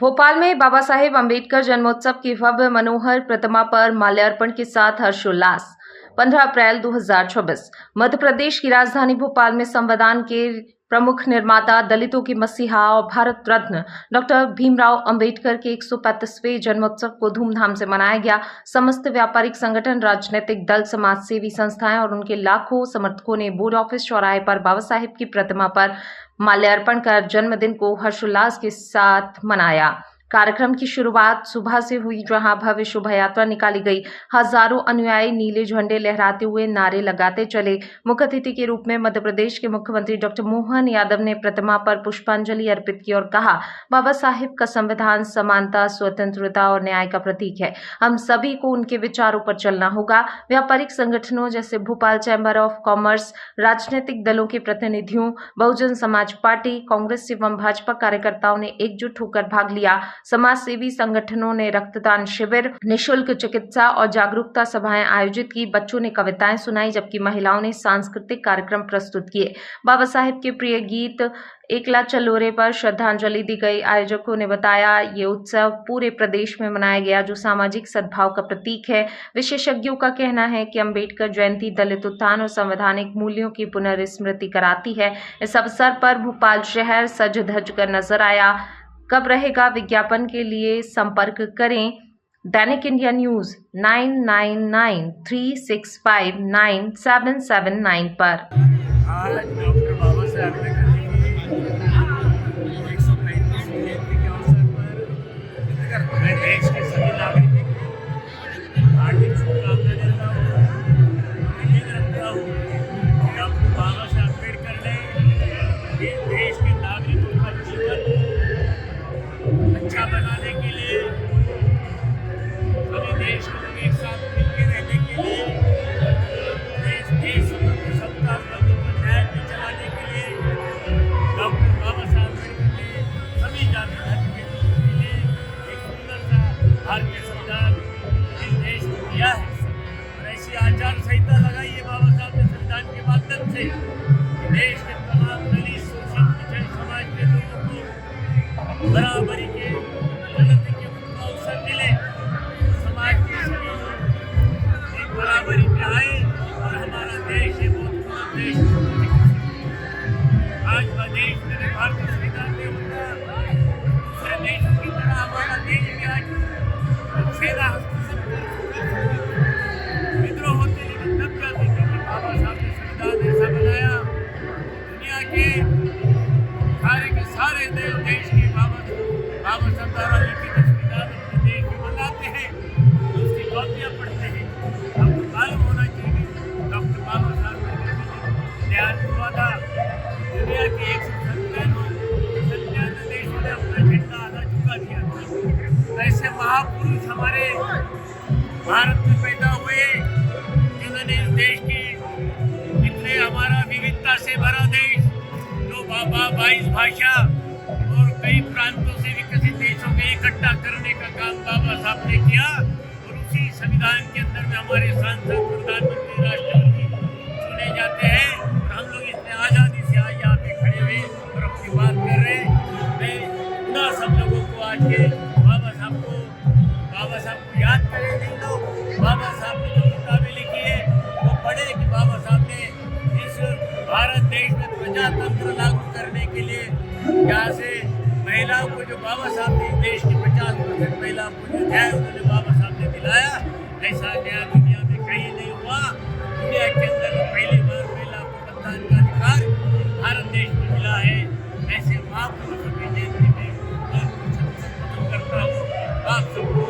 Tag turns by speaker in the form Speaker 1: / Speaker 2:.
Speaker 1: भोपाल में बाबा साहेब अम्बेडकर जन्मोत्सव की भव्य मनोहर प्रतिमा पर माल्यार्पण के साथ हर्षोल्लास। 15 अप्रैल 2024 मध्य प्रदेश की राजधानी भोपाल में संविधान के प्रमुख निर्माता, दलितों के मसीहा और भारत रत्न डॉक्टर भीमराव अंबेडकर के 135वें जन्मोत्सव को धूमधाम से मनाया गया। समस्त व्यापारिक संगठन, राजनीतिक दल, समाज सेवी संस्थाएं और उनके लाखों समर्थकों ने बोर्ड ऑफिस चौराहे पर बाबा साहेब की प्रतिमा पर माल्यार्पण कर जन्मदिन को हर्षोल्लास के साथ मनाया। कार्यक्रम की शुरुआत सुबह से हुई, जहां भव्य शोभा यात्रा निकाली गई। हजारों अनुयायी नीले झंडे लहराते हुए नारे लगाते चले। मुख्य अतिथि के रूप में मध्य प्रदेश के मुख्यमंत्री डॉक्टर मोहन यादव ने प्रतिमा पर पुष्पांजलि अर्पित की और कहा, बाबा साहेब का संविधान समानता, स्वतंत्रता और न्याय का प्रतीक है। हम सभी को उनके विचारों पर चलना होगा। व्यापारिक संगठनों जैसे भोपाल चैम्बर ऑफ कॉमर्स, राजनीतिक दलों के प्रतिनिधियों, बहुजन समाज पार्टी, कांग्रेस एवं भाजपा कार्यकर्ताओं ने एकजुट होकर भाग लिया। समाज सेवी संगठनों ने रक्तदान शिविर, निःशुल्क चिकित्सा और जागरूकता सभाएं आयोजित की। बच्चों ने कविताएं सुनाई, जबकि महिलाओं ने सांस्कृतिक कार्यक्रम प्रस्तुत किए। बाबा साहेब के प्रिय गीत एकला चलोरे पर श्रद्धांजलि दी गई। आयोजकों ने बताया, ये उत्सव पूरे प्रदेश में मनाया गया, जो सामाजिक सद्भाव का प्रतीक है। विशेषज्ञों का कहना है कि अंबेडकर जयंती दलित उत्थान और संवैधानिक मूल्यों की पुनर्स्मृति कराती है। इस अवसर पर भोपाल शहर सज धज कर नजर आया। कब रहेगा विज्ञापन के लिए संपर्क करें दैनिक इंडिया न्यूज 9993659779 पर।
Speaker 2: आज डॉक्टर बाबा साहेब अम्बेडकर जी की 135वीं जयंती के अवसर पर मैं देश के सभी नागरिकों को हार्दिक शुभकामनाएं देता हूँ। उम्मीद रखता हूँ कि डॉक्टर बाबा साहेब अम्बेडकर ने इस देश के नागरिकों का जीवन अच्छा बनाने के लिए, सभी देश के लोग एक साथ मिलकर रहने के लिए, देश सत्ता न्याय में चलाने के लिए डॉक्टर बाबा साहेब अम्बेडकर ने सभी जाति धर्म के लोगों के लिए एक सुंदर सा भारतीय संविधान इस देश को दिया है। और ऐसी आचार संहिता लगाई है बाबा साहब ने संविधान के माध्यम से देश के तमाम दलित, शोषित, पिछड़े समाज के लोगों को बराबरी के उन्नति के अवसर मिले। समाज के सभी लोग एक बराबरी में आए और हमारा देश है बहुत बड़ा देश। आज का देश मेरे भारतीय संविधान में होगा, दूसरे देशों की तरह हमारा देश भी आज सेना विद्रोह होते, लेकिन तब जाते क्योंकि बाबा साहब ने संविधान ऐसा बनाया। दुनिया के सारे देश के बाबा साहब द्वारा लिखित संविधान अपने देश में बनाते हैं, उसकी कॉपियाँ पढ़ते हैं। आपको मालूम होना चाहिए डॉक्टर बाबा साहब न्याय हुआ था। दुनिया के 197 देशों ने अपना झंडा आधा झुका दिया था। ऐसे महापुरुष हमारे भारत में पैदा हुए, जिन्होंने इस देश की इतने हमारा विविधता से भरा देश, जो 22 भाषा और कई प्रांतों से विकसित देशों को इकट्ठा करने का काम बाबा साहब ने किया। और उसी संविधान के अंदर में हमारे सांसद, प्रधानमंत्री, राष्ट्रपति चुने जाते हैं और हम लोग इतने आज़ादी से आज यहाँ पे खड़े हुए और अपनी बात कर रहे हैं। मैं पुनः सब लोगों को आज के बाबा साहब को याद करें। नहीं लोग बाबा साहब ने जो किताबें लिखी है वो पढ़े कि बाबा साहब ने इस भारत देश में प्रजातंत्र लागू करने के लिए, यहाँ से महिलाओं को जो बाबा साहब ने देश की 50% महिलाओं को जो न्याय उन्होंने बाबा साहब ने दिलाया, ऐसा न्याय दुनिया में कहीं नहीं हुआ। दुनिया के अंदर पहली बार महिला को मतदान का अधिकार भारत देश में मिला है। ऐसे महापुरुषों की जयंती में मैं करता हूँ। आप सबको